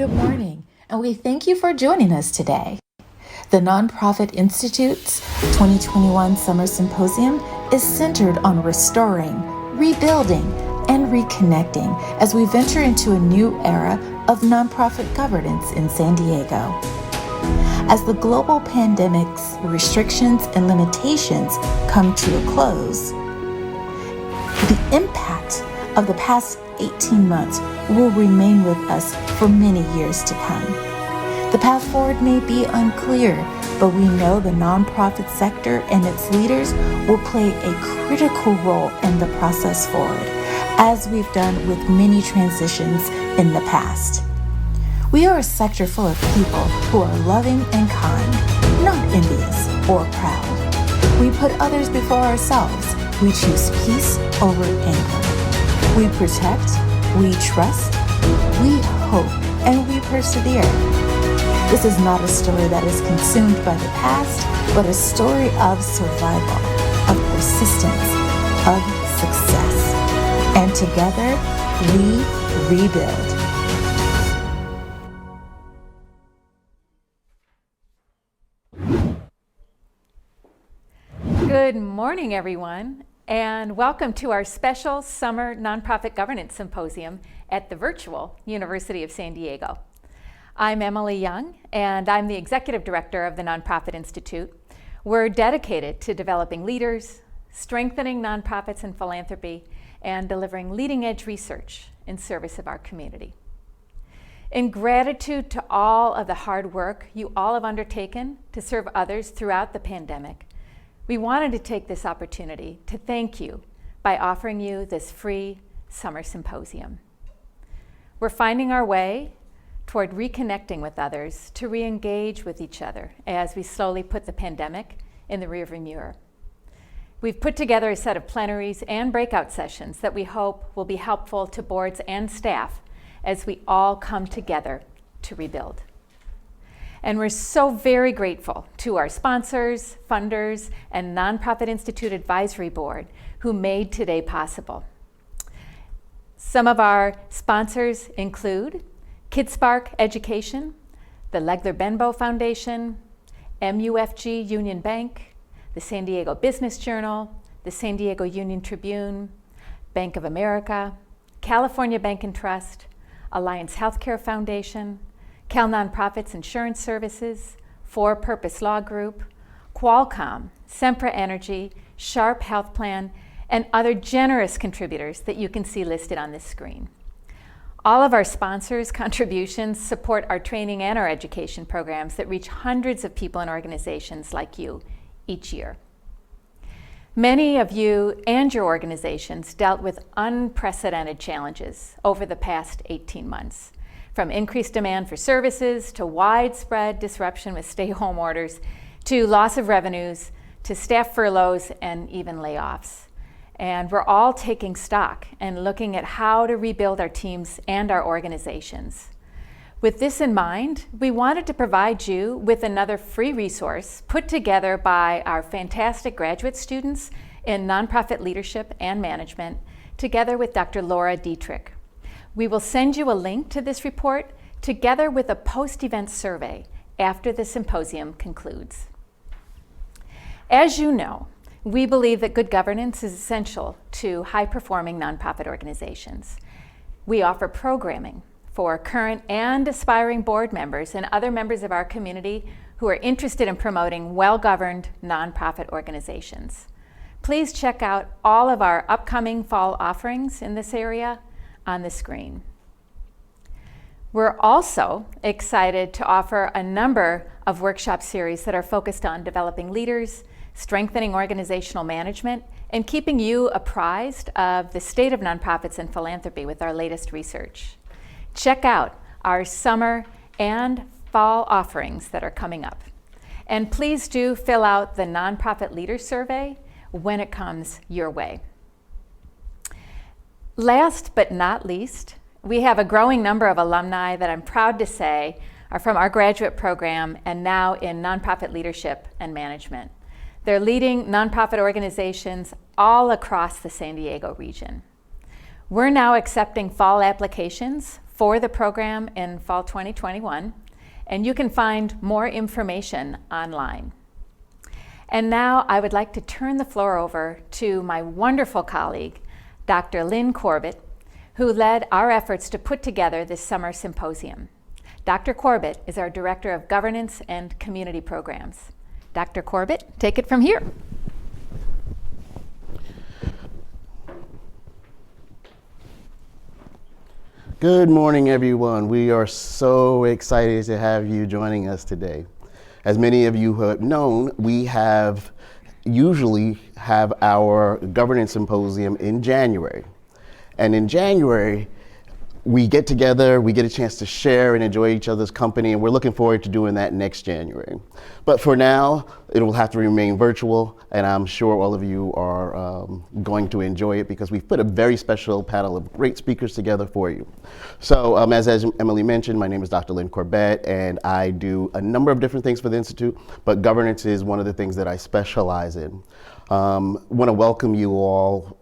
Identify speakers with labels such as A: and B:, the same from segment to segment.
A: Good morning, and we thank you for joining us today. The Nonprofit Institute's 2021 Summer Symposium is centered on restoring, rebuilding, and reconnecting as we venture into a new era of nonprofit governance in San Diego. As the global pandemic's restrictions and limitations come to a close, the impact of the past 18 months will remain with us for many years to come. The path forward may be unclear, but we know the nonprofit sector and its leaders will play a critical role in the process forward, as we've done with many transitions in the past. We are a sector full of people who are loving and kind, not envious or proud. We put others before ourselves. We choose peace over anger. We protect, we trust, we hope, and we persevere. This is not a story that is consumed by the past, but a story of survival, of persistence, of success. And together, we rebuild.
B: Good morning, everyone, and welcome to our special Summer Nonprofit Governance Symposium at the virtual University of San Diego. I'm Emily Young, and I'm the Executive Director of the Nonprofit Institute. We're dedicated to developing leaders, strengthening nonprofits and philanthropy, and delivering leading-edge research in service of our community. In gratitude to all of the hard work you all have undertaken to serve others throughout the pandemic, we wanted to take this opportunity to thank you by offering you this free summer symposium. We're finding our way toward reconnecting with others to re-engage with each other as we slowly put the pandemic in the rearview mirror. We've put together a set of plenaries and breakout sessions that we hope will be helpful to boards and staff as we all come together to rebuild. And we're so very grateful to our sponsors, funders, and Nonprofit Institute Advisory Board who made today possible. Some of our sponsors include KidSpark Education, the Legler Benbow Foundation, MUFG Union Bank, the San Diego Business Journal, the San Diego Union Tribune, Bank of America, California Bank and Trust, Alliance Healthcare Foundation, Cal Nonprofits Insurance Services, For Purpose Law Group, Qualcomm, Sempra Energy, Sharp Health Plan, and other generous contributors that you can see listed on this screen. All of our sponsors' contributions support our training and our education programs that reach hundreds of people and organizations like you each year. Many of you and your organizations dealt with unprecedented challenges over the past 18 months. From increased demand for services, to widespread disruption with stay-home orders, to loss of revenues, to staff furloughs, and even layoffs. And we're all taking stock and looking at how to rebuild our teams and our organizations. With this in mind, we wanted to provide you with another free resource put together by our fantastic graduate students in nonprofit leadership and management, together with Dr. Laura Dietrich. We will send you a link to this report together with a post-event survey after the symposium concludes. As you know, we believe that good governance is essential to high-performing nonprofit organizations. We offer programming for current and aspiring board members and other members of our community who are interested in promoting well-governed nonprofit organizations. Please check out all of our upcoming fall offerings in this area on the screen. We're also excited to offer a number of workshop series that are focused on developing leaders, strengthening organizational management, and keeping you apprised of the state of nonprofits and philanthropy with our latest research. Check out our summer and fall offerings that are coming up. And please do fill out the Nonprofit Leader Survey when it comes your way. Last but not least, we have a growing number of alumni that I'm proud to say are from our graduate program and now in nonprofit leadership and management. They're leading nonprofit organizations all across the San Diego region. We're now accepting fall applications for the program in fall 2021, and you can find more information online. And now I would like to turn the floor over to my wonderful colleague, Dr. Lyn Corbett, who led our efforts to put together this summer symposium. Dr. Corbett is our Director of Governance and Community Programs. Dr. Corbett, take it from here.
C: Good morning, everyone. We are so excited to have you joining us today. As many of you have known, we usually have our governance symposium in January. And in January, we get together, we get a chance to share and enjoy each other's company, and we're looking forward to doing that next January. But for now, it will have to remain virtual, and I'm sure all of you are going to enjoy it because we've put a very special panel of great speakers together for you. So as Emily mentioned, my name is Dr. Lyn Corbett, and I do a number of different things for the Institute, but governance is one of the things that I specialize in. I want to welcome you all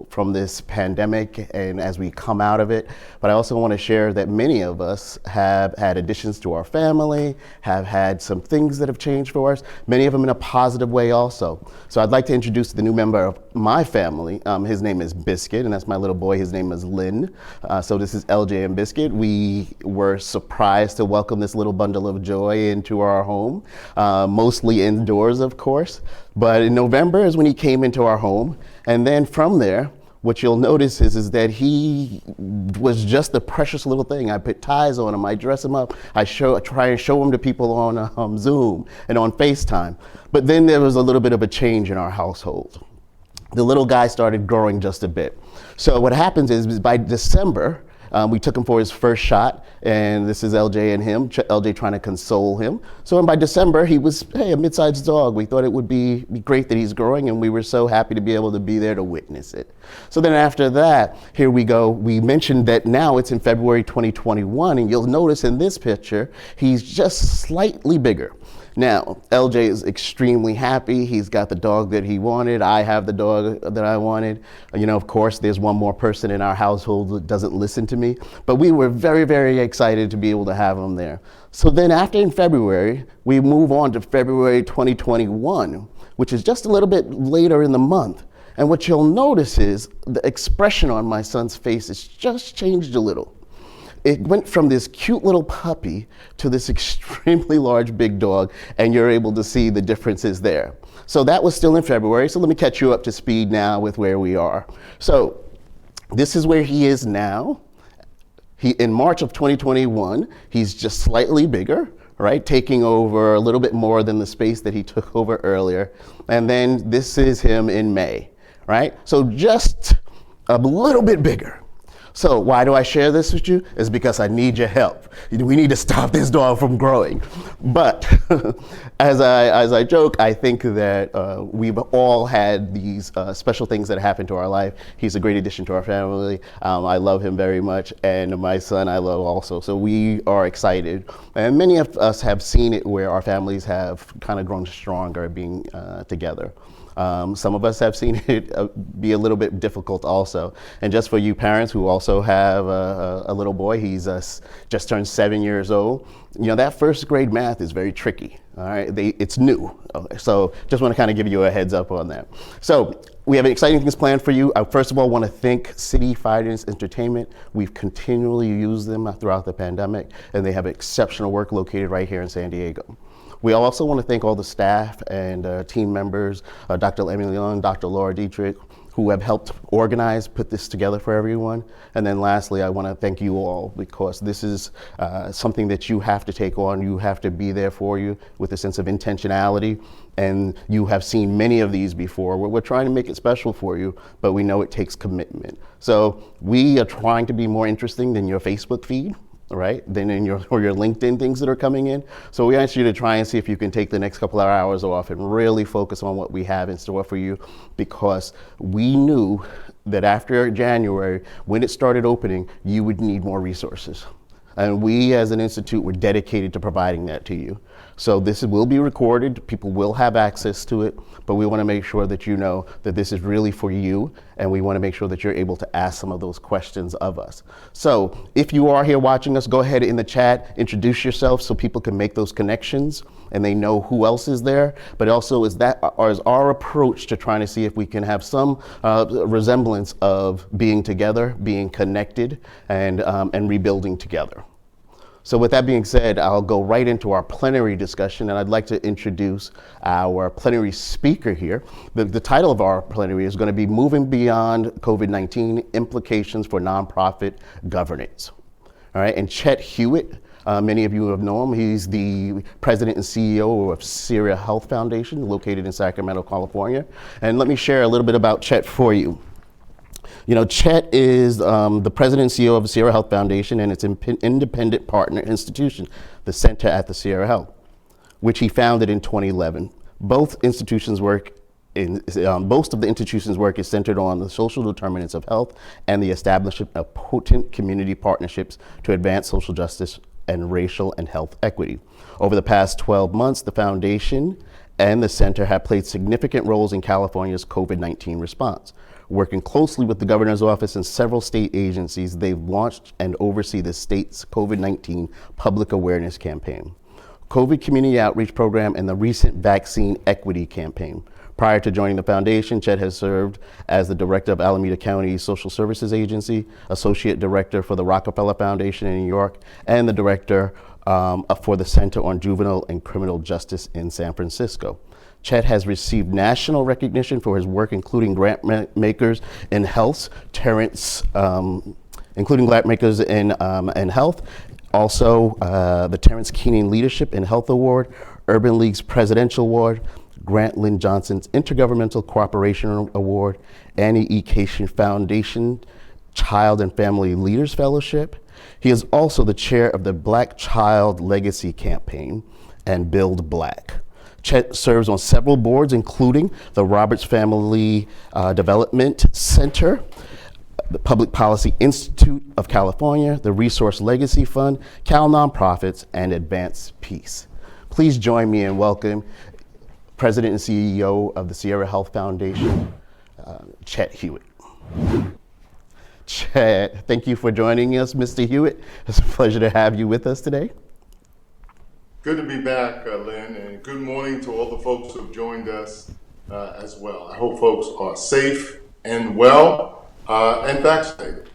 C: from this pandemic and as we come out of it, but I also want to share that many of us have had additions to our family, have had some things that have changed for us, many of them in a positive way also. So I'd like to introduce the new member of my family. His name is Biscuit, and that's my little boy. His name is Lyn. So this is LJ and Biscuit. We were surprised to welcome this little bundle of joy into our home, mostly indoors, of course. But in November is when he came into our home. And then from there, what you'll notice is that he was just a precious little thing. I put ties on him, I dress him up, I try and show him to people on Zoom and on FaceTime. But then there was a little bit of a change in our household. The little guy started growing just a bit. So what happens is by December, we took him for his first shot, and this is LJ and him, LJ trying to console him. So by December, he was, hey, a mid-sized dog. We thought it would be great that he's growing, and we were so happy to be able to be there to witness it. So then after that, here we go. We mentioned that now it's in February 2021, and you'll notice in this picture, he's just slightly bigger. Now, LJ is extremely happy. He's got the dog that he wanted. I have the dog that I wanted. You know, of course, there's one more person in our household that doesn't listen to me, but we were very, very excited to be able to have him there. So then after in February, we move on to February 2021, which is just a little bit later in the month. And what you'll notice is the expression on my son's face has just changed a little. It went from this cute little puppy to this extremely large big dog, and you're able to see the differences there. So that was still in February, so let me catch you up to speed now with where we are. So this is where he is now. In March of 2021, he's just slightly bigger, right? Taking over a little bit more than the space that he took over earlier. And then this is him in May, right? So just a little bit bigger. So why do I share this with you? It's because I need your help. We need to stop this dog from growing. But as I joke, I think that we've all had these special things that happen to our life. He's a great addition to our family. I love him very much, and my son I love also. So we are excited. And many of us have seen it where our families have kind of grown stronger being together. Some of us have seen it be a little bit difficult also. And just for you parents who also have a little boy, he's just turned 7 years old. You know, that first grade math is very tricky, all right? It's new. So just want to kind of give you a heads up on that. So we have exciting things planned for you. I first of all want to thank City Finance Entertainment. We've continually used them throughout the pandemic, and they have exceptional work located right here in San Diego. We also want to thank all the staff and team members, Dr. Emily Young, Dr. Laura Dietrich, who have helped organize, put this together for everyone. And then lastly, I want to thank you all because this is something that you have to take on. You have to be there for you with a sense of intentionality. And you have seen many of these before. We're trying to make it special for you, but we know it takes commitment. So we are trying to be more interesting than your Facebook feed. Right? Then in your LinkedIn things that are coming in. So we ask you to try and see if you can take the next couple of hours off and really focus on what we have in store for you, because we knew that after January, when it started opening, you would need more resources. And we as an institute, we're dedicated to providing that to you. So this will be recorded, people will have access to it, but we want to make sure that you know that this is really for you, and we want to make sure that you're able to ask some of those questions of us. So if you are here watching us, go ahead in the chat, introduce yourself so people can make those connections and they know who else is there. But also is our approach to trying to see if we can have some resemblance of being together, being connected, and rebuilding together. So with that being said, I'll go right into our plenary discussion, and I'd like to introduce our plenary speaker here. The title of our plenary is going to be Moving Beyond COVID-19, Implications for Nonprofit Governance. All right, and Chet Hewitt, many of you have known him. He's the president and CEO of Sierra Health Foundation, located in Sacramento, California. And let me share a little bit about Chet for you. You know, Chet is the president and CEO of the Sierra Health Foundation and its independent partner institution, the Center at the Sierra Health, which he founded in 2011. Most of the institution's work is centered on the social determinants of health and the establishment of potent community partnerships to advance social justice and racial and health equity. Over the past 12 months, the foundation and the center have played significant roles in California's COVID-19 response. Working closely with the governor's office and several state agencies, they've launched and oversee the state's COVID-19 public awareness campaign, COVID community outreach program, and the recent vaccine equity campaign. Prior to joining the foundation, Chet has served as the director of Alameda County Social Services Agency, associate director for the Rockefeller Foundation in New York, and the director for the Center on Juvenile and Criminal Justice in San Francisco. Chet has received national recognition for his work, including Grantmakers in Health, in Health, also the Terrence Keenan Leadership in Health Award, Urban League's Presidential Award, Grant Lynn Johnson's Intergovernmental Cooperation Award, Annie E. Cation Foundation Child and Family Leaders Fellowship. He is also the chair of the Black Child Legacy Campaign and Build Black. Chet serves on several boards, including the Roberts Family Development Center, the Public Policy Institute of California, the Resource Legacy Fund, Cal Nonprofits, and Advance Peace. Please join me in welcoming President and CEO of the Sierra Health Foundation, Chet Hewitt. Chet, thank you for joining us, Mr. Hewitt. It's a pleasure to have you with us today.
D: Good to be back, Lynn, and good morning to all the folks who have joined us as well. I hope folks are safe and well and vaccinated.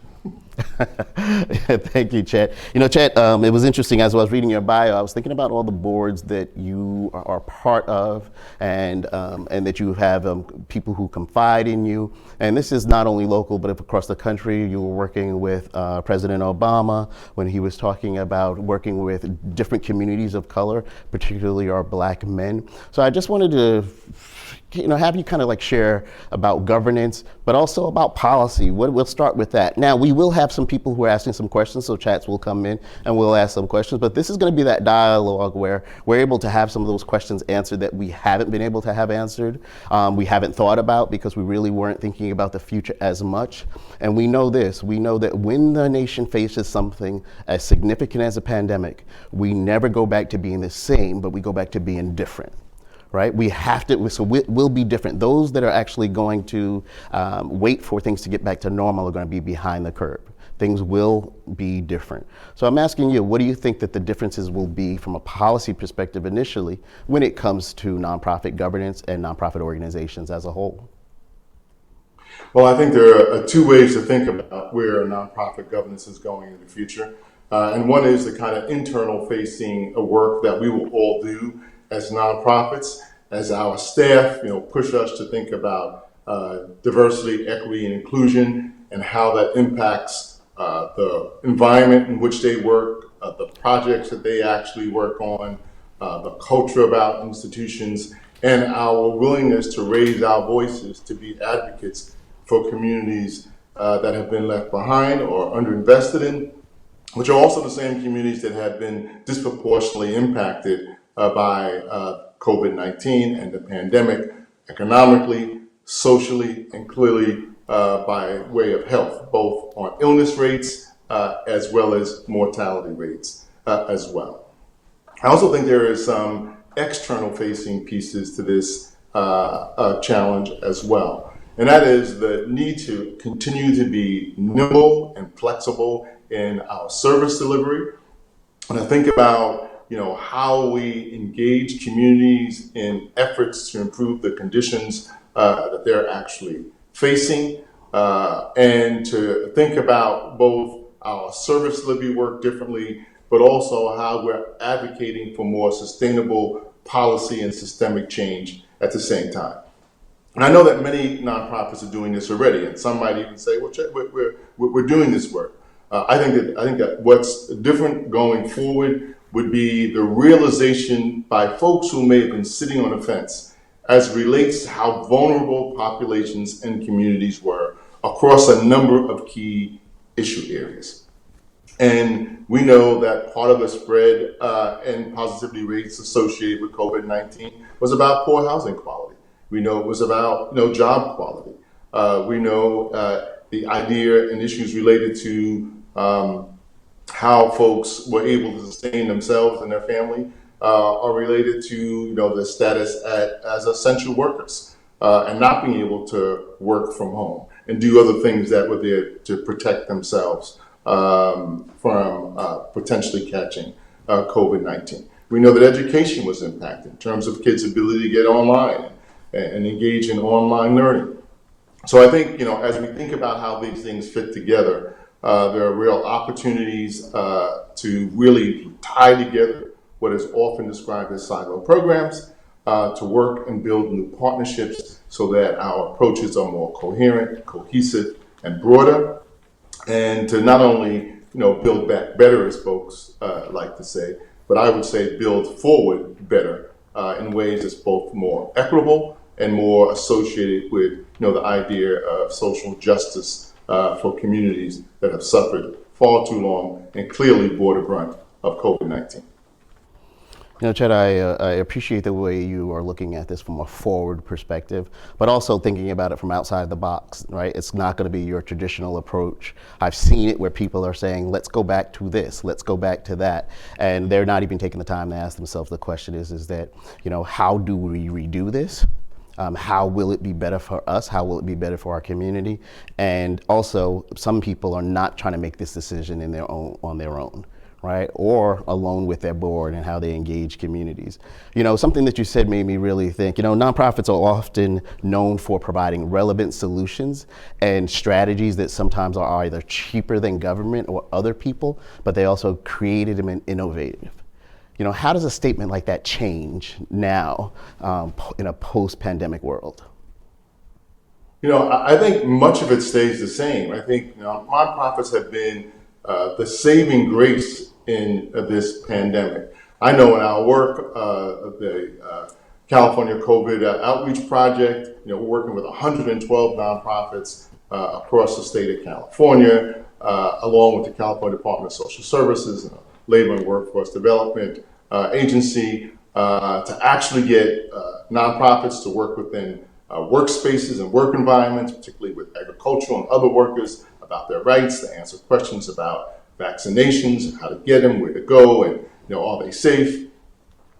C: Thank you, Chet. You know, Chet, it was interesting as I was reading your bio, I was thinking about all the boards that you are part of and that you have people who confide in you. And this is not only local, but across the country. You were working with President Obama when he was talking about working with different communities of color, particularly our Black men. So I just wanted to have you kind of like share about governance, but also about policy. We'll start with that. Now, we will have some people who are asking some questions, so chats will come in and we'll ask some questions, but this is going to be that dialogue where we're able to have some of those questions answered that we haven't been able to have answered, we haven't thought about because we really weren't thinking about the future as much. And we know that when the nation faces something as significant as a pandemic, we never go back to being the same, but we go back to being different. Right? We have to, so we'll be different. Those that are actually going to wait for things to get back to normal are going to be behind the curve. Things will be different. So I'm asking you, what do you think that the differences will be from a policy perspective initially when it comes to nonprofit governance and nonprofit organizations as a whole?
D: Well, I think there are two ways to think about where nonprofit governance is going in the future. And one is the kind of internal facing work that we will all do as nonprofits, as our staff, push us to think about diversity, equity, and inclusion, and how that impacts the environment in which they work, the projects that they actually work on, the culture of our institutions, and our willingness to raise our voices to be advocates for communities that have been left behind or underinvested in, which are also the same communities that have been disproportionately impacted by COVID-19 and the pandemic, economically, socially, and clearly by way of health, both on illness rates as well as mortality rates as well. I also think there is some external facing pieces to this challenge as well. And that is the need to continue to be nimble and flexible in our service delivery. When I think about how we engage communities in efforts to improve the conditions that they're actually facing, and to think about both our service delivery work differently, but also how we're advocating for more sustainable policy and systemic change at the same time. And I know that many nonprofits are doing this already, and some might even say, well, Chet, we're doing this work. I think that what's different going forward would be the realization by folks who may have been sitting on the fence as it relates to how vulnerable populations and communities were across a number of key issue areas. And we know that part of the spread and positivity rates associated with COVID-19 was about poor housing quality. We know it was about job quality. We know the idea and issues related to how folks were able to sustain themselves and their family are related to the status as essential workers and not being able to work from home and do other things that were there to protect themselves from potentially catching COVID-19. We know that education was impacted in terms of kids' ability to get online and engage in online learning. So I think, as we think about how these things fit together, there are real opportunities to really tie together what is often described as silo programs to work and build new partnerships so that our approaches are more coherent, cohesive, and broader, and to not only build back better, as folks like to say, but I would say build forward better in ways that's both more equitable and more associated with the idea of social justice for communities that have suffered far too long and clearly bore the brunt of COVID-19.
C: Chet, I appreciate the way you are looking at this from a forward perspective, but also thinking about it from outside the box, right? It's not going to be your traditional approach. I've seen it where people are saying, let's go back to this, let's go back to that. And they're not even taking the time to ask themselves the question is that, how do we redo this? How will it be better for us? How will it be better for our community? And also, some people are not trying to make this decision on their own, right? Or alone with their board and how they engage communities. Something that you said made me really think, nonprofits are often known for providing relevant solutions and strategies that sometimes are either cheaper than government or other people, but they also creative and innovative. How does a statement like that change now in a post-pandemic world?
D: I think much of it stays the same. I think nonprofits have been the saving grace in this pandemic. I know in our work, the California COVID Outreach Project, we're working with 112 nonprofits across the state of California, along with the California Department of Social Services and Labor and Workforce Development Agency, to actually get nonprofits to work within workspaces and work environments, particularly with agricultural and other workers, about their rights, to answer questions about vaccinations and how to get them, where to go, and are they safe?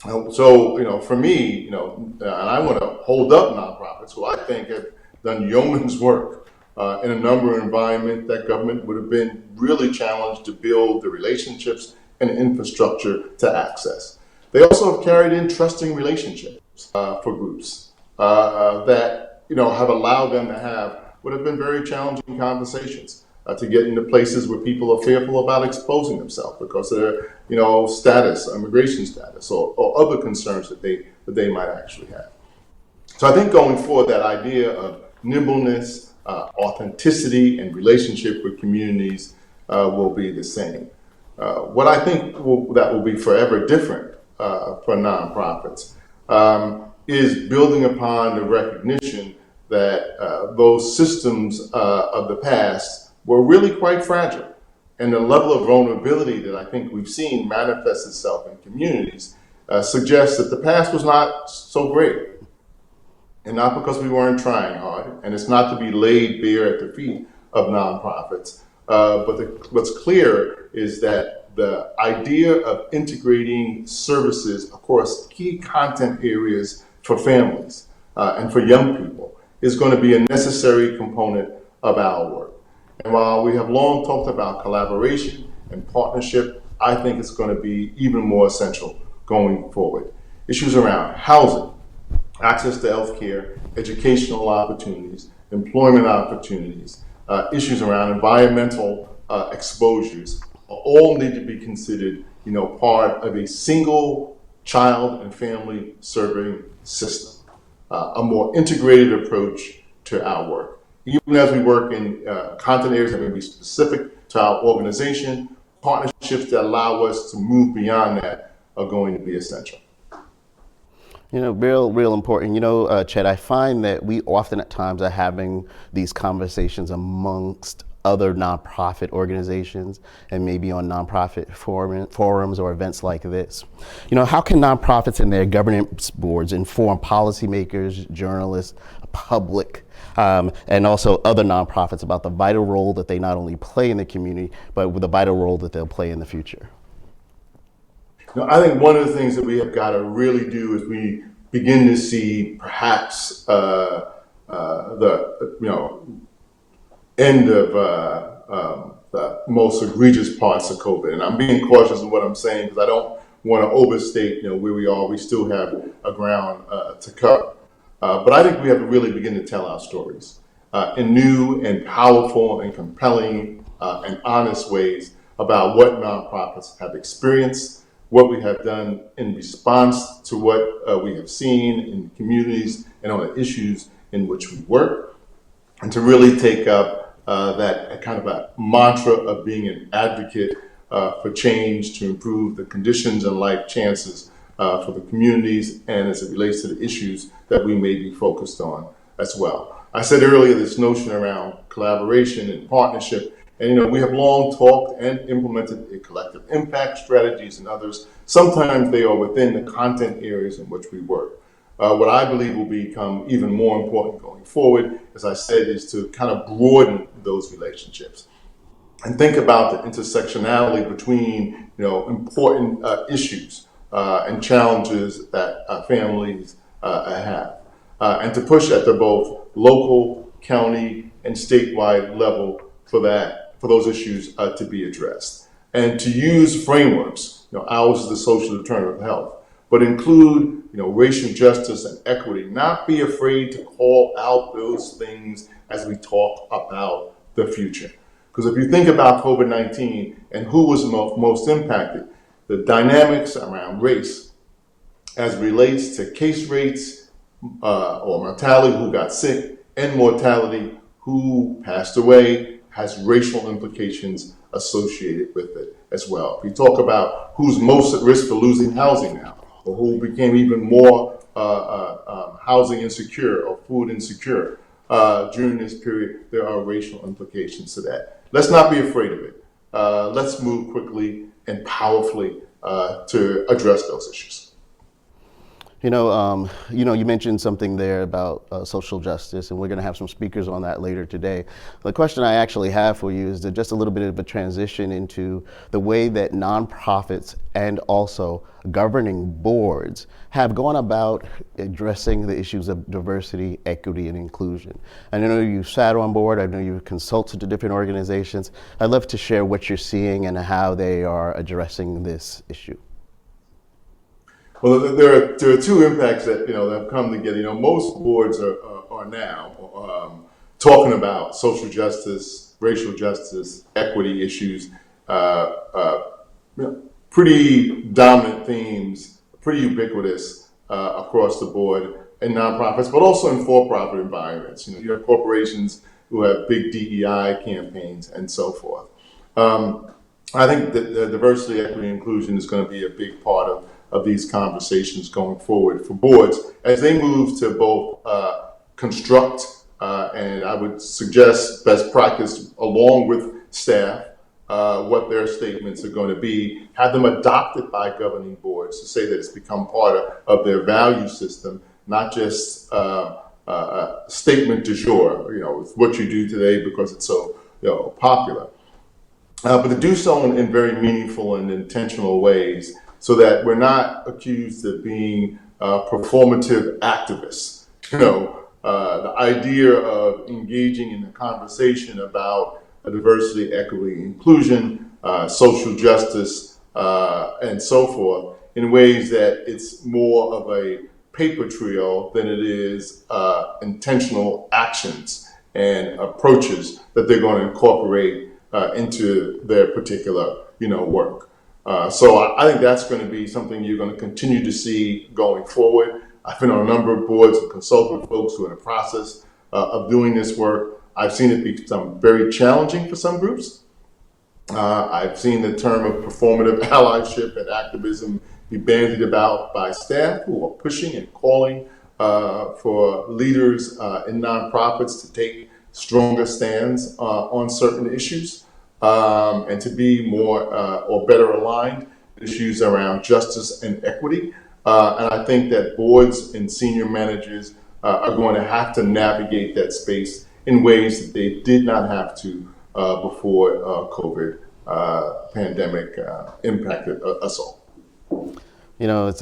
D: So for me, and I want to hold up nonprofits who I think have done yeoman's work in a number of environments that government would have been really challenged to build the relationships and infrastructure to access. They also have carried in trusting relationships for groups that have allowed them to have what have been very challenging conversations to get into places where people are fearful about exposing themselves because of their status, immigration status, or other concerns that they might actually have. So I think going forward, that idea of nimbleness, authenticity, and relationship with communities will be the same. What I think that will be forever different for nonprofits is building upon the recognition that those systems of the past were really quite fragile. And the level of vulnerability that I think we've seen manifest itself in communities suggests that the past was not so great. And not because we weren't trying hard, and it's not to be laid bare at the feet of nonprofits, What's clear is that the idea of integrating services across key content areas for families and for young people is going to be a necessary component of our work. And while we have long talked about collaboration and partnership, I think it's going to be even more essential going forward. Issues around housing, access to healthcare, educational opportunities, employment opportunities, issues around environmental exposures all need to be considered, part of a single child and family serving system, a more integrated approach to our work. Even as we work in content areas that may be specific to our organization, partnerships that allow us to move beyond that are going to be essential.
C: Real important. Chet, I find that we often at times are having these conversations amongst other nonprofit organizations and maybe on nonprofit forums or events like this. How can nonprofits and their governance boards inform policymakers, journalists, public, and also other nonprofits about the vital role that they not only play in the community, but with the vital role that they'll play in the future?
D: I think one of the things that we have got to really do is we begin to see perhaps the end of the most egregious parts of COVID. And I'm being cautious of what I'm saying because I don't want to overstate where we are. We still have a ground to cover. But I think we have to really begin to tell our stories in new and powerful and compelling and honest ways about what nonprofits have experienced, what we have done in response to what we have seen in communities and on the issues in which we work, and to really take up that kind of a mantra of being an advocate for change to improve the conditions and life chances for the communities and as it relates to the issues that we may be focused on as well. I said earlier this notion around collaboration and partnership. And we have long talked and implemented a collective impact strategies and others. Sometimes they are within the content areas in which we work. What I believe will become even more important going forward, as I said, is to kind of broaden those relationships and think about the intersectionality between important issues and challenges that families have, and to push at the both local, county, and statewide level for those issues to be addressed, and to use frameworks. Ours is the social determinant of health, but include racial justice and equity. Not be afraid to call out those things as we talk about the future. Because if you think about COVID-19 and who was most impacted, the dynamics around race as relates to case rates or mortality, who got sick, and mortality, who passed away, has racial implications associated with it as well. If you talk about who's most at risk for losing housing now, or who became even more housing insecure or food insecure during this period, there are racial implications to that. Let's not be afraid of it. Let's move quickly and powerfully to address those issues.
C: You mentioned something there about social justice, and we're going to have some speakers on that later today. The question I actually have for you is just a little bit of a transition into the way that nonprofits and also governing boards have gone about addressing the issues of diversity, equity, and inclusion. I know you've sat on board, I know you've consulted to different organizations. I'd love to share what you're seeing and how they are addressing this issue.
D: Well, there are two impacts that that have come together. Most boards are now talking about social justice, racial justice, equity issues, pretty dominant themes, pretty ubiquitous across the board in nonprofits, but also in for-profit environments. You have corporations who have big DEI campaigns and so forth. I think that diversity, equity, and inclusion is going to be a big part of these conversations going forward for boards as they move to both construct and I would suggest best practice along with staff what their statements are going to be, have them adopted by governing boards to say that it's become part of their value system, not just a statement du jour, it's what you do today because it's so popular. but to do so in very meaningful and intentional ways so that we're not accused of being performative activists. The idea of engaging in a conversation about diversity, equity, inclusion, social justice, and so forth in ways that it's more of a paper trail than it is intentional actions and approaches that they're going to incorporate into their particular, work. So I think that's going to be something you're going to continue to see going forward. I've been on a number of boards and consulting with folks who are in the process of doing this work. I've seen it become very challenging for some groups. I've seen the term of performative allyship and activism be bandied about by staff who are pushing and calling for leaders in nonprofits to take stronger stands on certain issues and to be more or better aligned with issues around justice and equity. And I think that boards and senior managers are going to have to navigate that space in ways that they did not have to before COVID pandemic impacted us all.
C: It's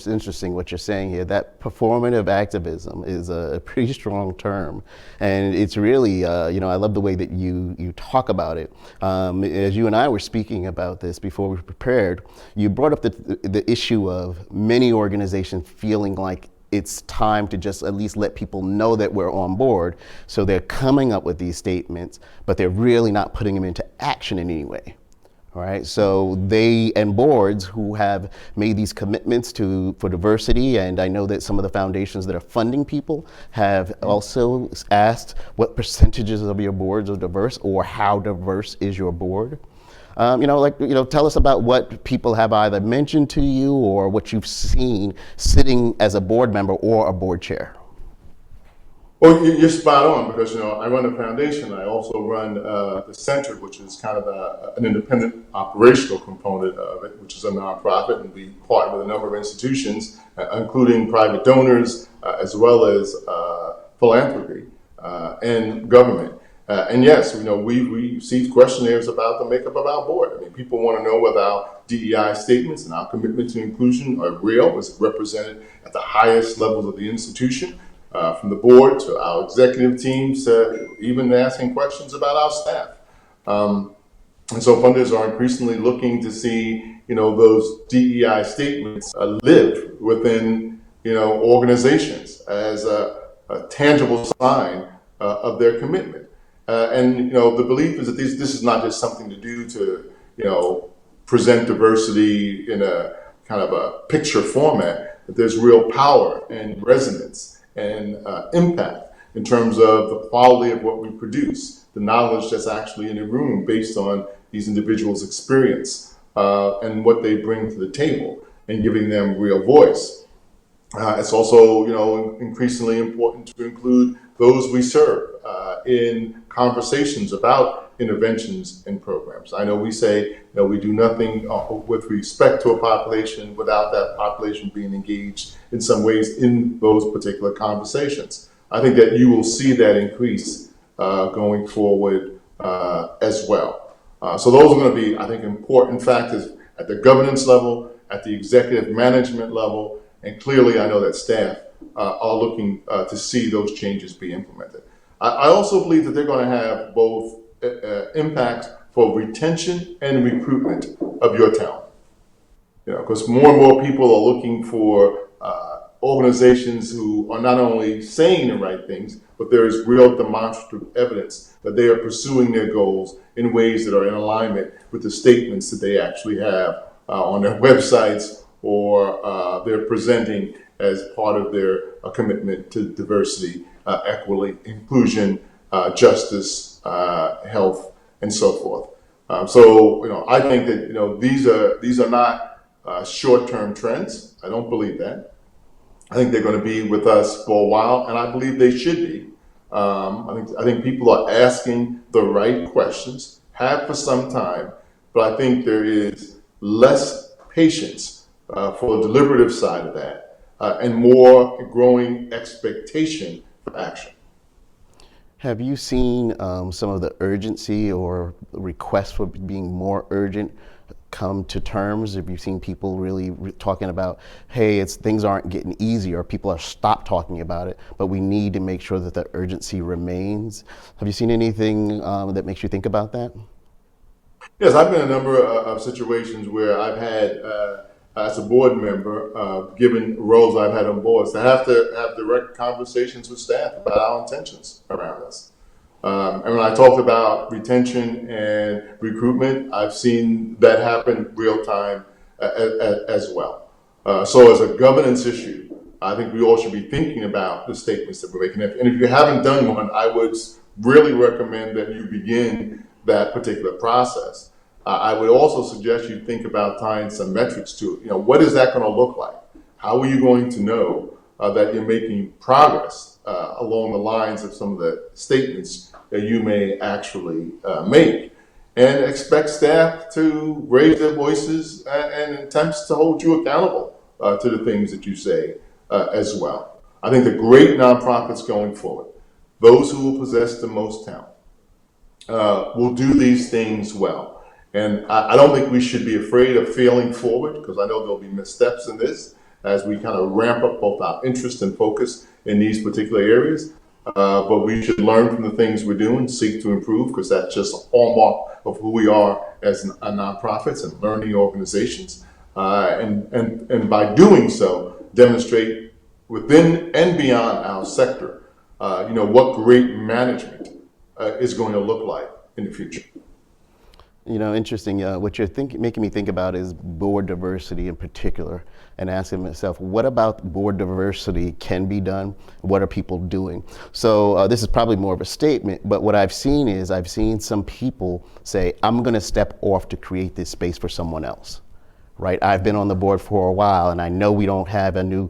C: interesting what you're saying here. That performative activism is a pretty strong term, and it's really, I love the way that you talk about it. As you and I were speaking about this before we prepared, you brought up the issue of many organizations feeling like it's time to just at least let people know that we're on board. So they're coming up with these statements, but they're really not putting them into action in any way. All right, so they and boards who have made these commitments for diversity, and I know that some of the foundations that are funding people have also asked what percentages of your boards are diverse, or how diverse is your board. Tell us about what people have either mentioned to you or what you've seen sitting as a board member or a board chair.
D: Well, you're spot on because, I run a foundation. I also run the center, which is kind of an independent operational component of it, which is a nonprofit, and we partner with a number of institutions, including private donors, as well as philanthropy and government. And yes, we received questionnaires about the makeup of our board. I mean, people want to know whether our DEI statements and our commitment to inclusion are real, is represented at the highest levels of the institution. From the board to our executive teams, even asking questions about our staff. And so funders are increasingly looking to see, those DEI statements live within, organizations as a tangible sign of their commitment. And the belief is that this is not just something to do to, present diversity in a kind of a picture format, that there's real power and resonance and impact in terms of the quality of what we produce, the knowledge that's actually in the room based on these individuals' experience and what they bring to the table, and giving them real voice. It's also, increasingly important to include those we serve in conversations about interventions and programs. I know we say, we do nothing with respect to a population without that population being engaged in some ways in those particular conversations. I think that you will see that increase going forward as well. So those are going to be, I think, important factors at the governance level, at the executive management level, and clearly I know that staff are looking to see those changes be implemented. I also believe that they're going to have both impact for retention and recruitment of your talent. Because more and more people are looking for organizations who are not only saying the right things, but there is real demonstrative evidence that they are pursuing their goals in ways that are in alignment with the statements that they actually have on their websites or they're presenting as part of their commitment to diversity, equity, inclusion, justice, health, and so forth. I think that these are not short-term trends. I don't believe that. I think they're going to be with us for a while, and I believe they should be. I think people are asking the right questions, have for some time, but I think there is less patience for the deliberative side of that, and more growing expectation for action.
C: Have you seen some of the urgency or requests for being more urgent come to terms? Have you seen people really talking about, hey, things aren't getting easier, people are stopped talking about it, but we need to make sure that the urgency remains? Have you seen anything that makes you think about that?
D: Yes, I've been in a number of situations where I've had, as a board member, given roles I've had on boards, to have direct conversations with staff about our intentions around this. And when I talked about retention and recruitment, I've seen that happen real time as well. So as a governance issue, I think we all should be thinking about the statements that we're making. And if you haven't done one, I would really recommend that you begin that particular process. I would also suggest you think about tying some metrics to it. What is that going to look like? How are you going to know that you're making progress along the lines of some of the statements that you may actually make? And expect staff to raise their voices and attempts to hold you accountable to the things that you say as well. I think the great nonprofits going forward, those who will possess the most talent, will do these things well. And I don't think we should be afraid of failing forward, because I know there'll be missteps in this as we kind of ramp up both our interest and focus in these particular areas. But we should learn from the things we're doing, seek to improve, because that's just a hallmark of who we are as nonprofits and learning organizations. And by doing so, demonstrate within and beyond our sector, what great management is going to look like in the future.
C: Interesting. What you're making me think about is board diversity in particular, and asking myself, what about board diversity can be done? What are people doing? So this is probably more of a statement, but what I've seen some people say, I'm going to step off to create this space for someone else. Right? I've been on the board for a while, and I know we don't have a new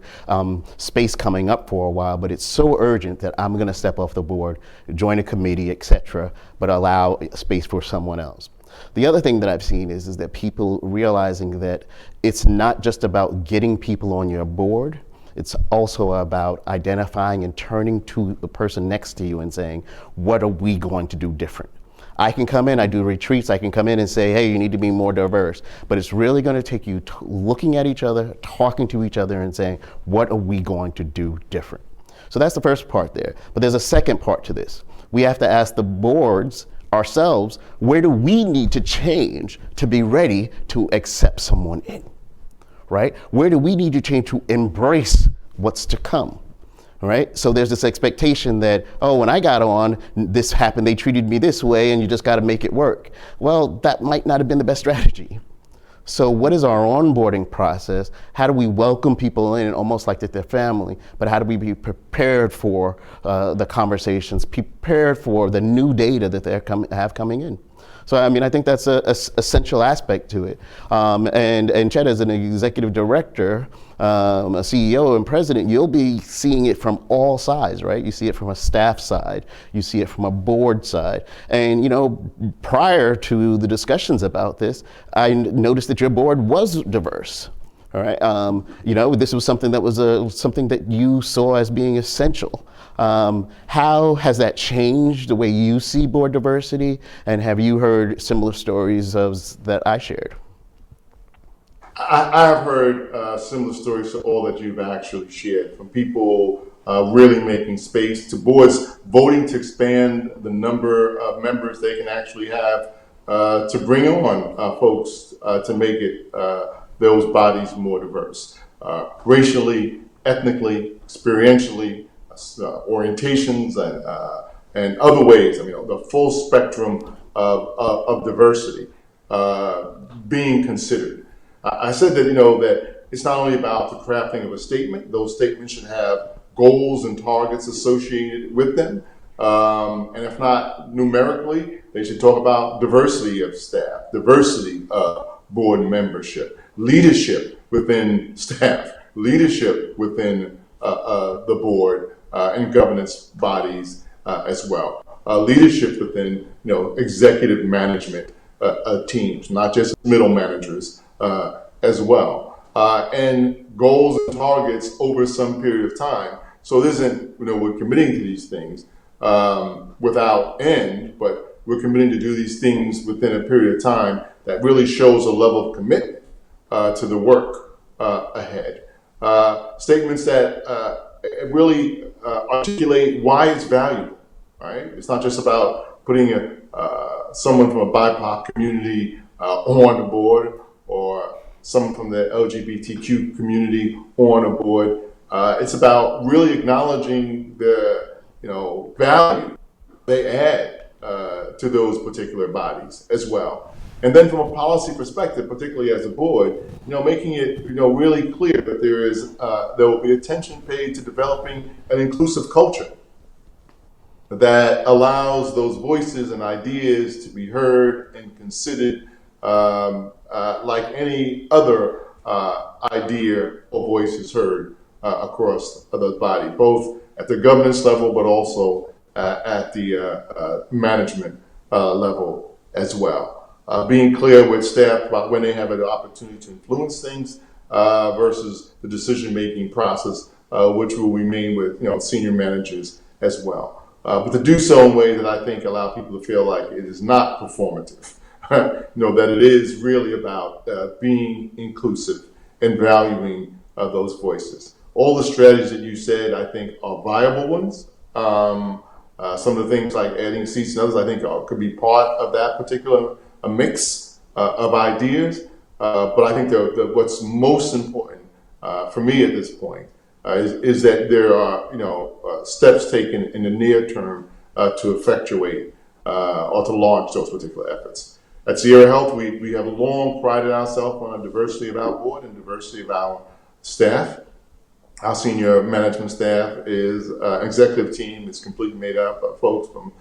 C: space coming up for a while, but it's so urgent that I'm going to step off the board, join a committee, etc., but allow space for someone else. The other thing that I've seen is that people realizing that it's not just about getting people on your board, it's also about identifying and turning to the person next to you and saying, what are we going to do different? I can come in, I do retreats, I can come in and say, hey, you need to be more diverse. But it's really going to take you looking at each other, talking to each other, and saying, what are we going to do different? So that's the first part there. But there's a second part to this. We have to ask the boards ourselves, where do we need to change to be ready to accept someone in, right? Where do we need to change to embrace what's to come, right? So there's this expectation that, oh, when I got on, this happened, they treated me this way, and you just got to make it work. Well, that might not have been the best strategy. So what is our onboarding process? How do we welcome people in almost like that they're family, but how do we be prepared for the conversations, prepared for the new data that they have coming in? So, I think that's a essential aspect to it. And Chet, as an executive director, a CEO and president, you'll be seeing it from all sides, right? You see it from a staff side, you see it from a board side. And, prior to the discussions about this, I noticed that your board was diverse. All right, this was something that was something that you saw as being essential. How has that changed the way you see board diversity? And have you heard similar stories that I shared?
D: I've heard similar stories to all that you've actually shared, from people really making space, to boards voting to expand the number of members they can actually have, to bring on folks to make it those bodies more diverse, racially, ethnically, experientially, orientations, and other ways. The full spectrum of diversity being considered. I said that that it's not only about the crafting of a statement. Those statements should have goals and targets associated with them, and if not numerically, they should talk about diversity of staff, diversity of board membership, leadership within staff, leadership within the board and governance bodies as well, leadership within executive management teams, not just middle managers as well, and goals and targets over some period of time. So it isn't we're committing to these things, without end, but we're committing to do these things within a period of time that really shows a level of commitment to the work ahead. Statements that really articulate why it's valuable, right? It's not just about putting someone from a BIPOC community on the board, or someone from the LGBTQ community on a board. It's about really acknowledging the value they add to those particular bodies as well. And then from a policy perspective, particularly as a board, making it really clear that there will be attention paid to developing an inclusive culture that allows those voices and ideas to be heard and considered like any other idea or voice is heard across the body, both at the governance level, but also at the management level as well. Being clear with staff about when they have an opportunity to influence things versus the decision-making process, which will remain with senior managers as well. But to do so in ways that I think allow people to feel like it is not performative, that it is really about being inclusive and valuing those voices. All the strategies that you said, I think, are viable ones. Some of the things like adding seats and others, I think, could be part of that particular mix of ideas. But I think what's most important for me at this point is that there are steps taken in the near term to effectuate or to launch those particular efforts. At Sierra Health, we have long prided ourselves on the diversity of our board and diversity of our staff. Our senior management staff executive team is completely made up of folks from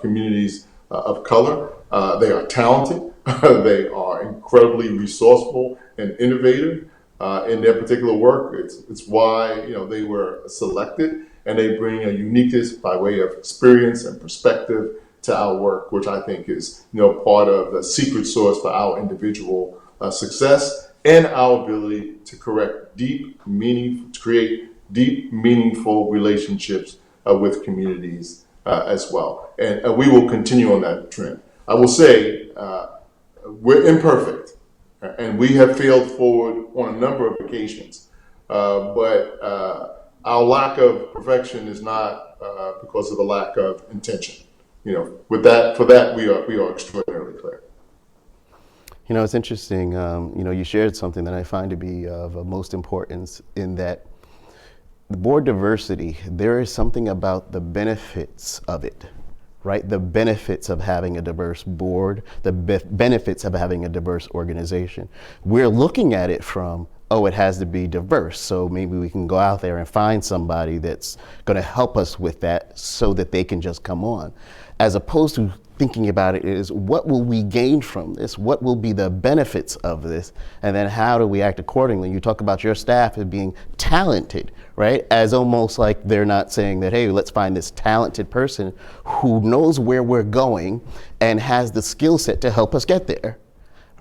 D: communities of color. They are talented. They are incredibly resourceful and innovative in their particular work. It's why they were selected, and they bring a uniqueness by way of experience and perspective to our work, which I think is part of the secret sauce for our individual success and our ability to create deep, meaningful relationships with communities as well. And we will continue on that trend. I will say we're imperfect, and we have failed forward on a number of occasions. But our lack of perfection is not because of a lack of intention. For that we are extraordinarily clear.
C: It's interesting. You shared something that I find to be of most importance in that the board diversity. There is something about the benefits of it, right? The benefits of having a diverse board, the benefits of having a diverse organization. We're looking at it from, it has to be diverse, so maybe we can go out there and find somebody that's going to help us with that so that they can just come on. As opposed to thinking about it is, what will we gain from this? What will be the benefits of this? And then how do we act accordingly? You talk about your staff as being talented, right? As almost like they're not saying that, hey, let's find this talented person who knows where we're going and has the skill set to help us get there,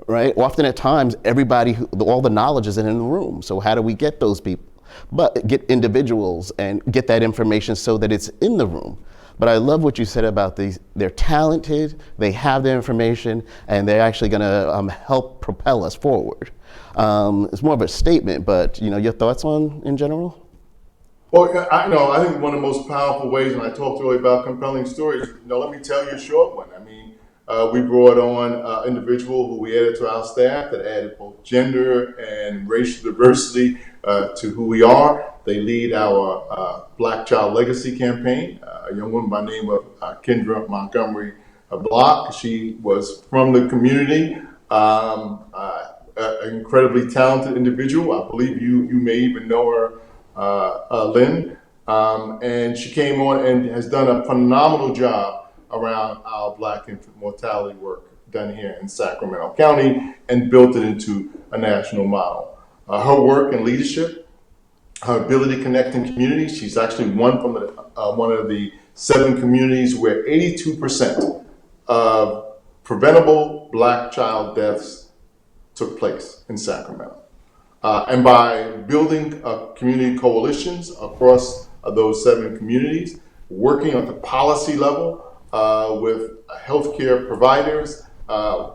C: right? Often at times, all the knowledge isn't in the room. So how do we get those people? But get individuals and get that information so that it's in the room. But I love what you said about they're talented, they have the information, and they're actually going to help propel us forward. It's more of a statement, but your thoughts in general?
D: Well, I think one of the most powerful ways, and I talked earlier about compelling stories, let me tell you a short one. We brought on an individual who we added to our staff that added both gender and racial diversity to who we are. They lead our Black Child Legacy campaign, a young woman by the name of Kendra Montgomery Block. She was from the community, an incredibly talented individual. I believe you may even know her, Lyn. And she came on and has done a phenomenal job around our Black infant mortality work done here in Sacramento County and built it into a national model. Her work and leadership, her ability to connect in communities. She's actually one from one of the 7 communities where 82% of preventable Black child deaths took place in Sacramento. And by building community coalitions across those 7 communities, working at the policy level with healthcare providers,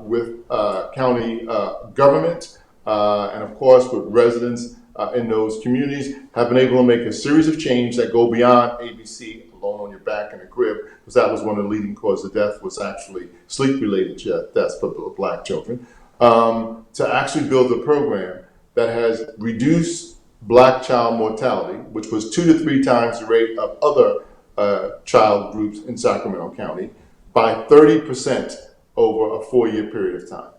D: with county government, and of course with residents in those communities, have been able to make a series of changes that go beyond ABC, alone on your back in a crib, because that was one of the leading causes of death, was actually sleep-related deaths for Black children, to actually build a program that has reduced Black child mortality, which was 2 to 3 times the rate of other child groups in Sacramento County, by 30% over a 4-year period of time.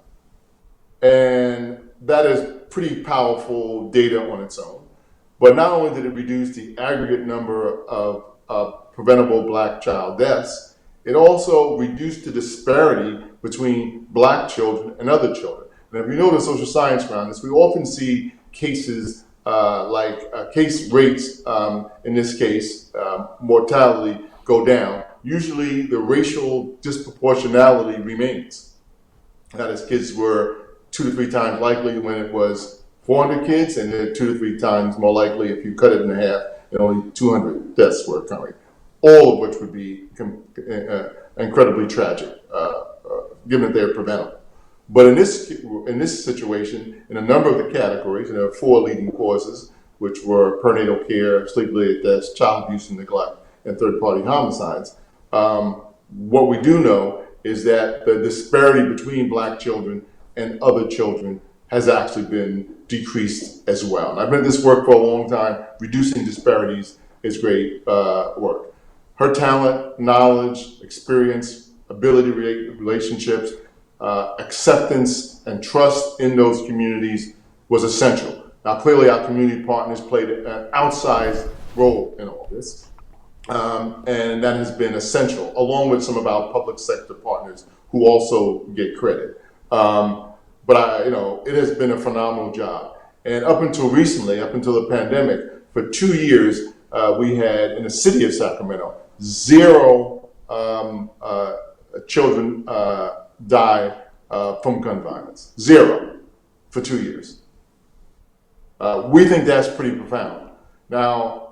D: And that is pretty powerful data on its own. But not only did it reduce the aggregate number of preventable Black child deaths, it also reduced the disparity between Black children and other children. And if you know the social science around this, we often see cases case rates, in this case, mortality go down. Usually the racial disproportionality remains. That is, kids were 2 to 3 times likely when it was 400 kids, and then 2 to 3 times more likely if you cut it in half and only 200 deaths were occurring, all of which would be incredibly tragic, given that they're preventable. But in this situation, in a number of the categories, and there are 4 leading causes, which were perinatal care, sleep-related deaths, child abuse and neglect, and third-party homicides. What we do know is that the disparity between Black children and other children has actually been decreased as well. And I've been at this work for a long time. Reducing disparities is great work. Her talent, knowledge, experience, ability to create relationships, acceptance and trust in those communities was essential. Now, clearly our community partners played an outsized role in all this. And that has been essential, along with some of our public sector partners who also get credit. But it has been a phenomenal job. And up until recently, up until the pandemic, for 2 years, we had, in the city of Sacramento, 0 children die from gun violence. 0 for 2 years. We think that's pretty profound. Now,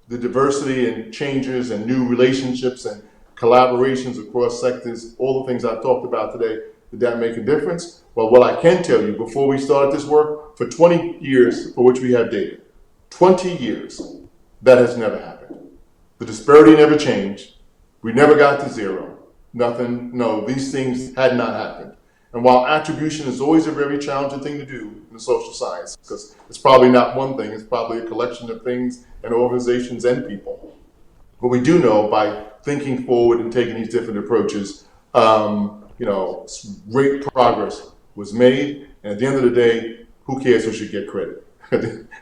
D: the diversity and changes and new relationships and collaborations across sectors, all the things I've talked about today, did that make a difference? Well, what I can tell you, before we started this work, for 20 years, for which we have data, 20 years, that has never happened. The disparity never changed. We never got to 0. Nothing, no, these things had not happened. And while attribution is always a very challenging thing to do in the social science, because it's probably not one thing, it's probably a collection of things and organizations and people. But we do know by thinking forward and taking these different approaches, great progress was made. And at the end of the day, who cares who should get credit?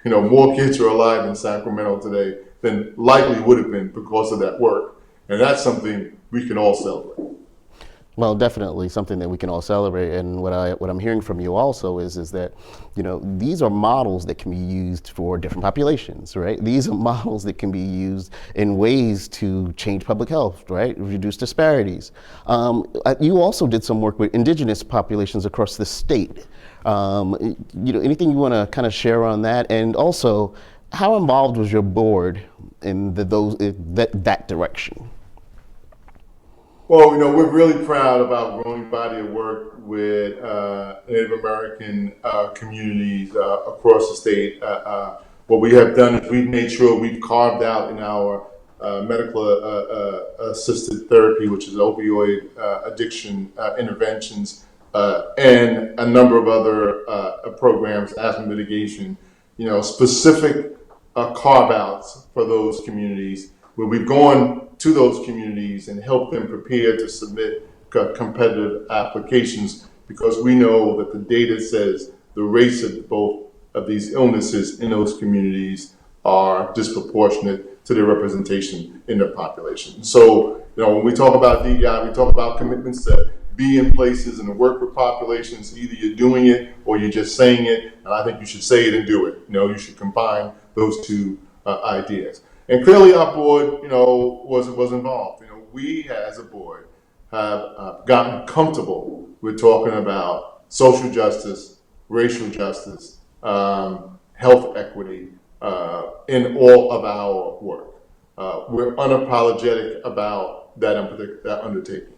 D: More kids are alive in Sacramento today than likely would have been because of that work. And that's something we can all celebrate.
C: Well, definitely something that we can all celebrate. And what I'm hearing from you also is that, these are models that can be used for different populations, right? These are models that can be used in ways to change public health, right? Reduce disparities. You also did some work with indigenous populations across the state. Anything you want to kind of share on that? And also, how involved was your board in that direction?
D: Well, we're really proud of our growing body of work with Native American communities across the state. What we have done is we've made sure we've carved out in our medical assisted therapy, which is opioid addiction interventions, and a number of other programs, asthma mitigation, specific carve-outs for those communities, where we've gone to those communities and help them prepare to submit competitive applications, because we know that the data says the rates of both of these illnesses in those communities are disproportionate to their representation in the population. So, when we talk about DEI, we talk about commitments to be in places and work with populations. Either you're doing it or you're just saying it, and I think you should say it and do it. You should combine those two ideas. And clearly our board, was involved. We as a board have gotten comfortable with talking about social justice, racial justice, health equity in all of our work. We're unapologetic about that undertaking.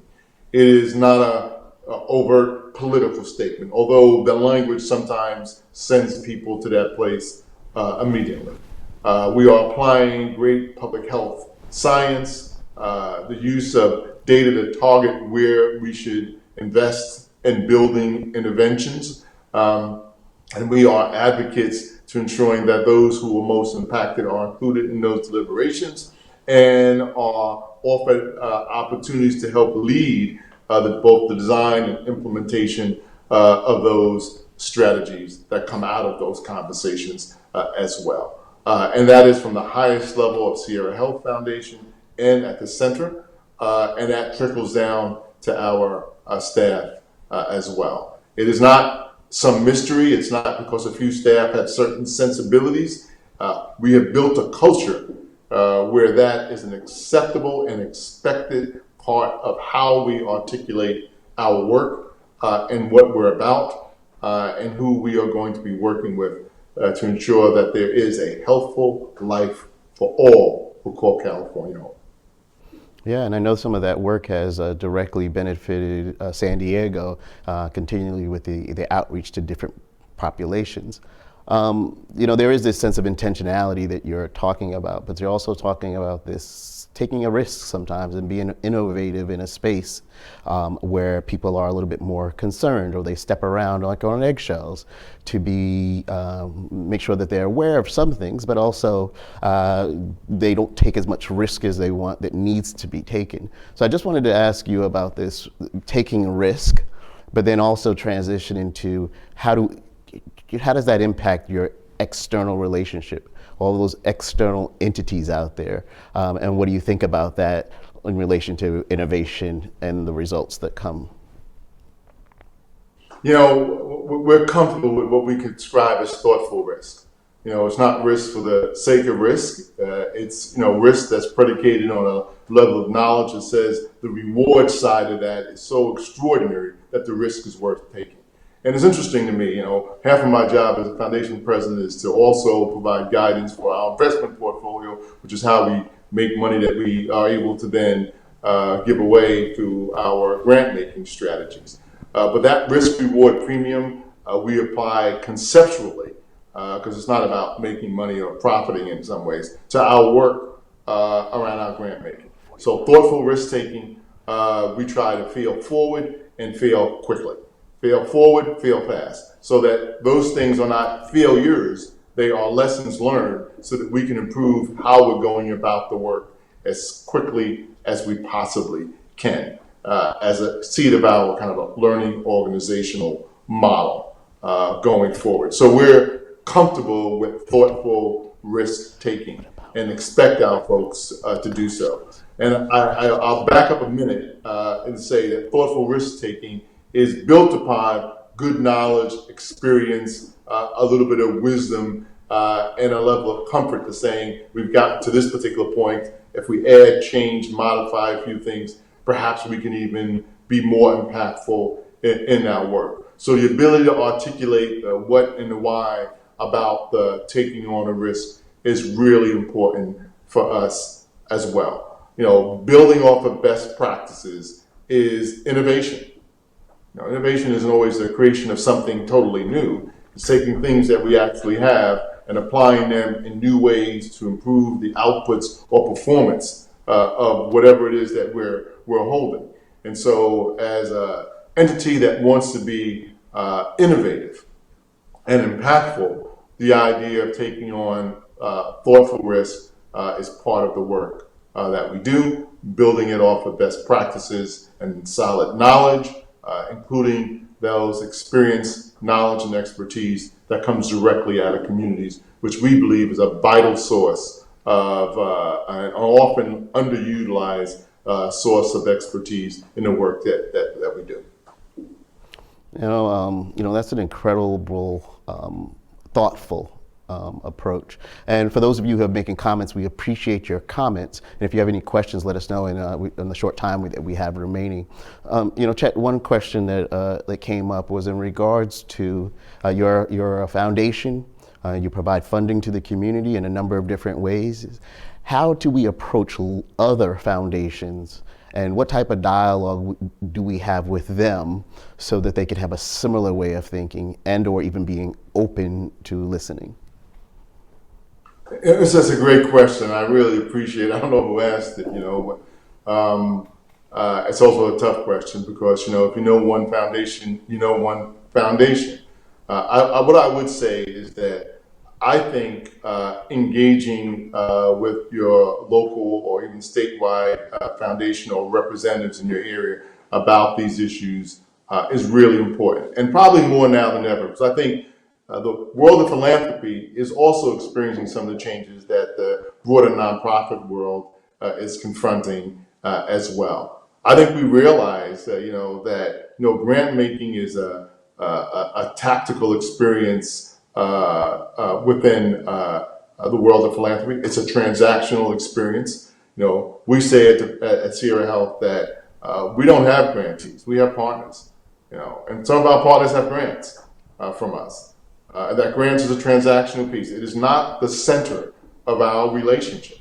D: It is not a overt political statement, although the language sometimes sends people to that place immediately. We are applying great public health science, the use of data to target where we should invest in building interventions. And we are advocates to ensuring that those who are most impacted are included in those deliberations and are offered opportunities to help lead both the design and implementation of those strategies that come out of those conversations as well. And that is from the highest level of Sierra Health Foundation and at the center, and that trickles down to our staff as well. It is not some mystery. It's not because a few staff have certain sensibilities. We have built a culture where that is an acceptable and expected part of how we articulate our work and what we're about and who we are going to be working with to ensure that there is a healthful life for all who call California home.
C: Yeah, and I know some of that work has directly benefited San Diego, continually with the outreach to different populations. There is this sense of intentionality that you're talking about, but you're also talking about this taking a risk sometimes and being innovative in a space where people are a little bit more concerned, or they step around like on eggshells to make sure that they're aware of some things, but also they don't take as much risk as they want that needs to be taken. So I just wanted to ask you about this taking risk, but then also transition into how does that impact your external relationship, all those external entities out there, and what do you think about that in relation to innovation and the results that come?
D: We're comfortable with what we could describe as thoughtful risk. It's not risk for the sake of risk. It's risk that's predicated on a level of knowledge that says the reward side of that is so extraordinary that the risk is worth taking. And it's interesting to me, half of my job as a foundation president is to also provide guidance for our investment portfolio, which is how we make money that we are able to then give away through our grant-making strategies. But that risk-reward premium we apply conceptually, because it's not about making money or profiting in some ways, to our work around our grant-making. So thoughtful risk-taking, we try to fail forward and fail quickly. Fail forward, fail fast, so that those things are not failures, they are lessons learned so that we can improve how we're going about the work as quickly as we possibly can, as a seed of our kind of a learning organizational model going forward. So we're comfortable with thoughtful risk taking and expect our folks to do so. And I'll back up a minute and say that thoughtful risk taking is built upon good knowledge, experience, a little bit of wisdom, and a level of comfort to saying we've gotten to this particular point. If we add, change, modify a few things, perhaps we can even be more impactful in our work. So the ability to articulate the what and the why about the taking on a risk is really important for us as well. Building off of best practices is innovation. Innovation isn't always the creation of something totally new. It's taking things that we actually have and applying them in new ways to improve the outputs or performance of whatever it is that we're holding. And so as an entity that wants to be innovative and impactful, the idea of taking on thoughtful risk is part of the work that we do, building it off of best practices and solid knowledge, including those experience, knowledge, and expertise that comes directly out of communities, which we believe is a vital source of an often underutilized source of expertise in the work that we do.
C: That's an incredible, thoughtful approach. And for those of you who are making comments, we appreciate your comments. And if you have any questions, let us know in the short time that we have remaining. Chet, one question that came up was in regards to your foundation, You provide funding to the community in a number of different ways. How do we approach other foundations, and what type of dialogue do we have with them so that they can have a similar way of thinking and or even being open to listening?
D: It's just a great question. I really appreciate it. I don't know who asked it, it's also a tough question because, if you know one foundation, you know one foundation. What I would say is that I think engaging with your local or even statewide foundation or representatives in your area about these issues is really important, and probably more now than ever, because I think the world of philanthropy is also experiencing some of the changes that the broader nonprofit world is confronting as well. I think we realize that grant making is a tactical experience within the world of philanthropy. It's a transactional experience. We say at Sierra Health that we don't have grantees, we have partners. And some of our partners have grants from us. That grants is a transactional piece. It is not the center of our relationship.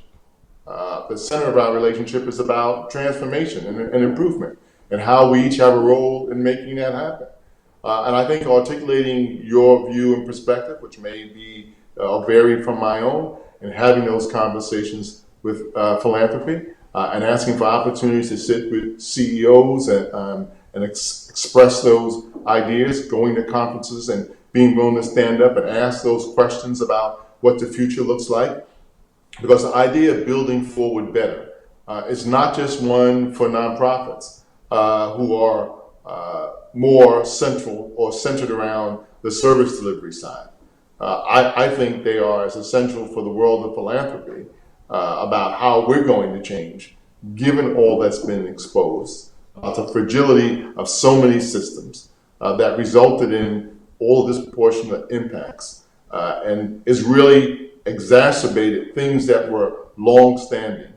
D: The center of our relationship is about transformation and improvement, and how we each have a role in making that happen. And I think articulating your view and perspective, which may be varied from my own, and having those conversations with philanthropy and asking for opportunities to sit with CEOs and express those ideas, going to conferences and being willing to stand up and ask those questions about what the future looks like. Because the idea of building forward better is not just one for nonprofits who are more central or centered around the service delivery side. I think they are as essential for the world of philanthropy about how we're going to change, given all that's been exposed, the fragility of so many systems that resulted in all disproportionate impacts and is really exacerbated things that were long-standing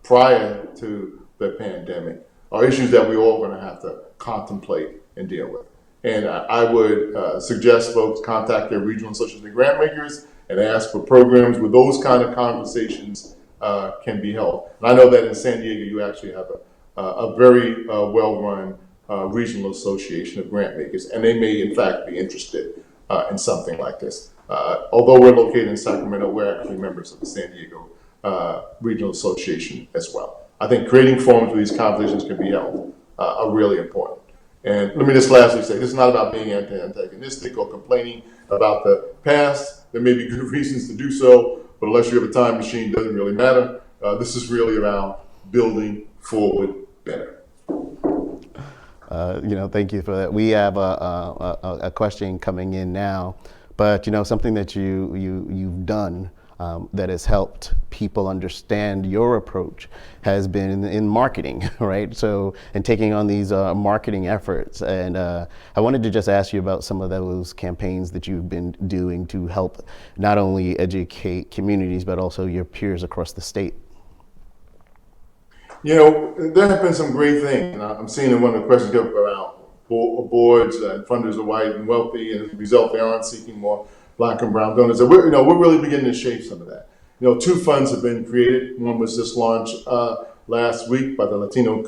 D: prior to the pandemic, are issues that we're all going to have to contemplate and deal with. And I would suggest folks contact their regional associations and grant makers and ask for programs where those kind of conversations can be held. And I know that in San Diego, you actually have a very well-run regional association of grant makers, and they may in fact be interested in something like this. Although we're located in Sacramento, we're actually members of the San Diego Regional Association as well. I think creating forums where these conversations can be held are really important. And let me just lastly say, this is not about being antagonistic or complaining about the past. There may be good reasons to do so, but unless you have a time machine, it doesn't really matter. This is really around building forward better.
C: Thank you for that. We have a question coming in now, but something that you've done that has helped people understand your approach has been in marketing, right? So, and taking on these marketing efforts. And I wanted to just ask you about some of those campaigns that you've been doing to help not only educate communities, but also your peers across the state.
D: There have been some great things. And I'm seeing in one of the questions go around boards and funders are white and wealthy, and as a result, they aren't seeking more Black and brown donors. So we're really beginning to shape some of that. 2 funds have been created. One was just launched last week by the Latino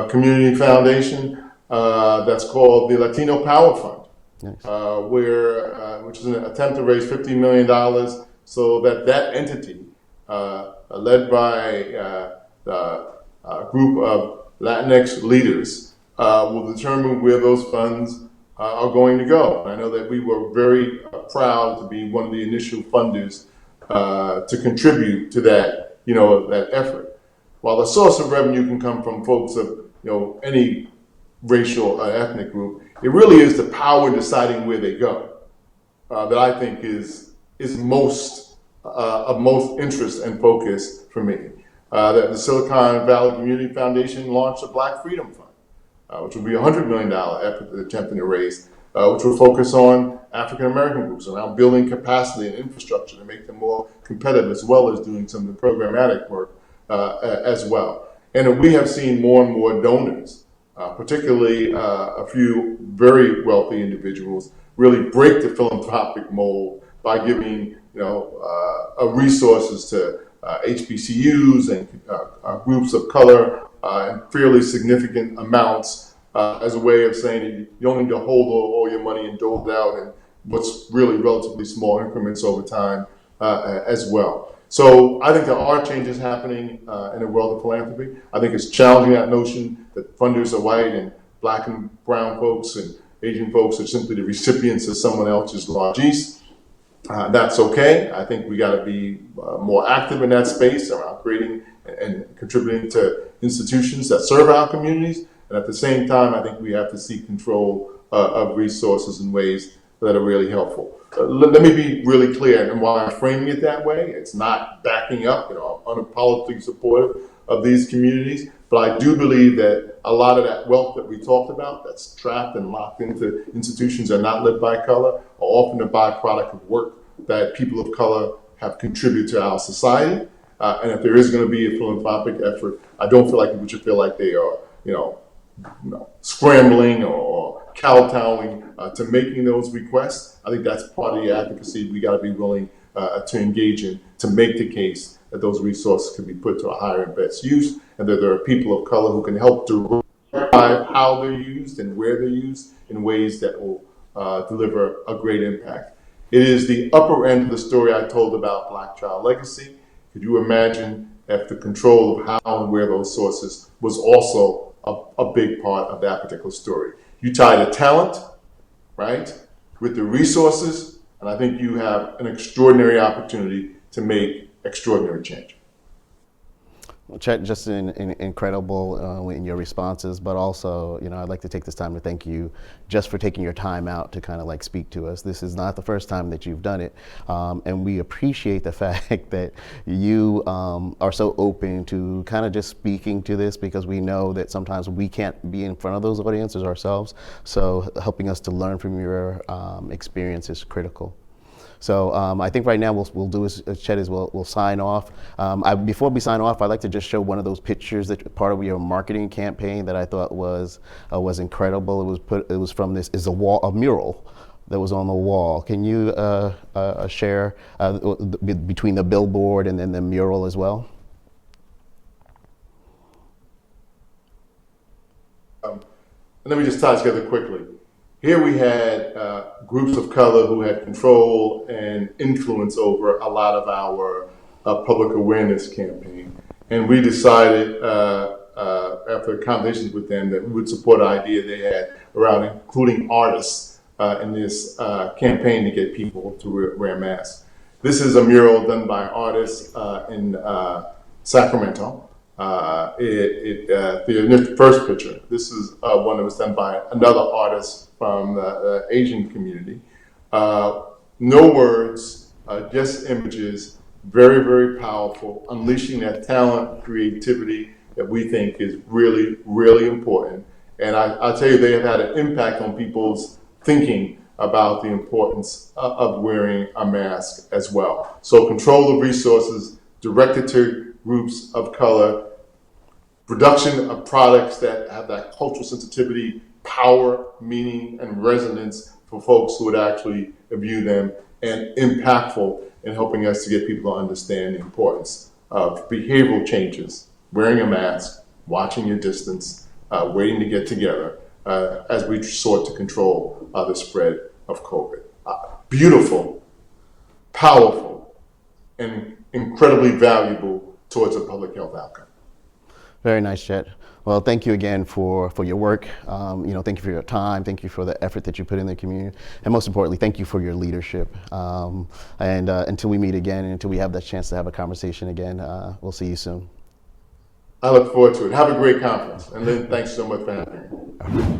D: Community Foundation. That's called the Latino Power Fund, nice. Which is an attempt to raise $50 million so that entity, led by a group of Latinx leaders, will determine where those funds are going to go. And I know that we were very proud to be one of the initial funders to contribute to that, that effort. While the source of revenue can come from folks of, any racial ethnic group, it really is the power in deciding where they go that I think is most of most interest and focus for me. That the Silicon Valley Community Foundation launched a Black Freedom Fund, which will be a $100 million effort attempting to raise, which will focus on African American groups around building capacity and infrastructure to make them more competitive, as well as doing some of the programmatic work as well. And we have seen more and more donors, particularly a few very wealthy individuals, really break the philanthropic mold by giving resources to HBCUs and groups of color in fairly significant amounts as a way of saying that you don't need to hold all your money and dole it out in what's really relatively small increments over time as well. So I think there are changes happening in the world of philanthropy. I think it's challenging that notion that funders are white and black and brown folks and Asian folks are simply the recipients of someone else's largesse. That's okay. I think we got to be more active in that space around creating and contributing to institutions that serve our communities. And at the same time, I think we have to seek control of resources in ways that are really helpful. Let me be really clear, and why I'm framing it that way, it's not backing up, I'm unapologetically supportive of these communities, but I do believe that a lot of that wealth that we talked about that's trapped and locked into institutions that are not led by color are often a byproduct of work that people of color have contributed to our society. And if there is going to be a philanthropic effort, I don't feel like people should feel like they are, scrambling or kowtowing to making those requests. I think that's part of the advocacy we got to be willing to engage in to make the case that those resources can be put to a higher and best use, and that there are people of color who can help derive how they're used and where they're used in ways that will deliver a great impact. It is the upper end of the story I told about Black Child Legacy. Could you imagine if the control of how and where those sources was also a big part of that particular story? You tie the talent, right, with the resources, and I think you have an extraordinary opportunity to make extraordinary change.
C: Well, Chet, just incredible in your responses, but also, I'd like to take this time to thank you just for taking your time out to kind of like speak to us. This is not the first time that you've done it, and we appreciate the fact that you are so open to kind of just speaking to this, because we know that sometimes we can't be in front of those audiences ourselves, so helping us to learn from your experience is critical. So I think right now we'll do as Chet is we'll sign off. Before we sign off, I'd like to just show one of those pictures that part of your marketing campaign that I thought was incredible. It was from a mural that was on the wall. Can you share between the billboard and then the mural as well?
D: Let me just tie together quickly. Here we had groups of color who had control and influence over a lot of our public awareness campaign. And we decided after conversations with them that we would support an idea they had around including artists in this campaign to get people to wear masks. This is a mural done by artists in Sacramento. The first picture, this is one that was done by another artist from the Asian community. No words, just images, very, very powerful, unleashing that talent, creativity that we think is really, really important. And I'll tell you, they have had an impact on people's thinking about the importance of wearing a mask as well. So control of resources directed to groups of color, production of products that have that cultural sensitivity, power, meaning, and resonance for folks who would actually view them, and impactful in helping us to get people to understand the importance of behavioral changes, wearing a mask, watching your distance, waiting to get together as we sought to control the spread of COVID. Beautiful, powerful, and incredibly valuable towards a public health outcome.
C: Very nice, Chet. Well, thank you again for your work. Thank you for your time. Thank you for the effort that you put in the community. And most importantly, thank you for your leadership. And until we meet again, and until we have that chance to have a conversation again, we'll see you soon.
D: I look forward to it. Have a great conference. And Lyn, thanks so much for having me.